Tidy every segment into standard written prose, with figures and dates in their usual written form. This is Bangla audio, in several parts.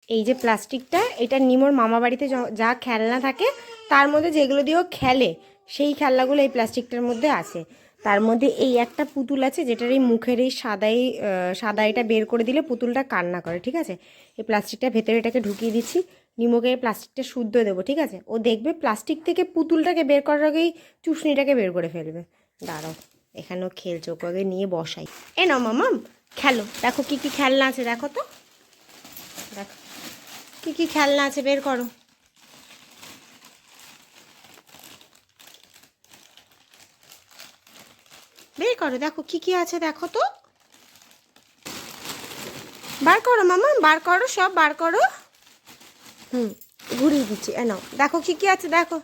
এই যে প্লাস্টিকটা, এটা নিমোর মামা বাড়িতে যা খেলনা থাকে তার মধ্যে যেগুলো দিয়েও খেলে সেই খেলনাগুলো এই প্লাস্টিকটার মধ্যে আছে। তার মধ্যে এই একটা পুতুল আছে যেটার এই মুখের এই সাদা এটা বের করে দিলে পুতুলটা কান্না করে, ঠিক আছে। এই প্লাস্টিকটা ভেতরে এটাকে ঢুকিয়ে দিচ্ছি। নিমোকে এই প্লাস্টিকটা শুদ্ধ দেবো, ঠিক আছে। ও দেখবে প্লাস্টিক থেকে পুতুলটাকে বের করার আগেই চুষনিটাকে বের করে ফেলবে। দাঁড়াও, এখানেও খেলছে, ওকে আগে নিয়ে বসাই। এ নাও মামাম, খেলো। দেখো কি কি খেলনা আছে, দেখো তো, দেখো কি কি খেলনা আছে, বের করো। বের করো, দেখো কি কি আছে, দেখো তো। বার করো মামা, বার করো, সব বার করো। হুম, ঘুরিয়ে দিচ্ছি, এ নাও, দেখো কি কি আছে, দেখো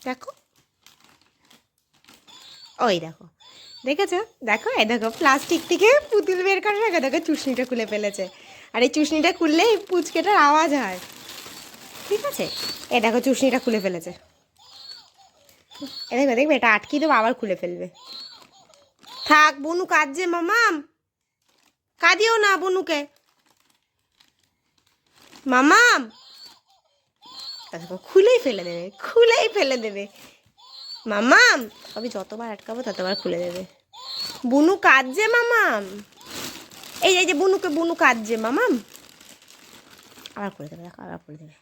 দেখো। ওই দেখো, দেখেছো, দেখো, এই দেখো প্লাস্টিক থেকে পুতুল বের করার আগে দেখো চুষনিটা খুলে ফেলেছে। আর এই চুষনিটা খুললে এই পুচকেটার আওয়াজ হয়, ঠিক আছে। এ দেখো চুষনিটা খুলে ফেলেছে। এ দেখবে, দেখবে এটা আটকে দেবো, আবার খুলে ফেলবে। থাক বনু, কাঁদছে মামাম, কাঁদিও না বনুকে। মামাম, দেখো খুলেই ফেলে দেবে, খুলেই ফেলে দেবে। মামাম, আমি যতবার আটকাবো ততবার খুলে দেবে। বুনু কাঁদছে মামাম, এই এই যে বুনু কাঁদছে মামাম। আবার খুলে দেবে, দেখো আবার খুলে দেবে।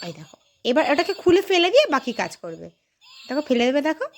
এই দেখো, এবার ওটাকে খুলে ফেলে দিয়ে বাকি কাজ করবে। দেখো ফেলে দেবে, দেখো।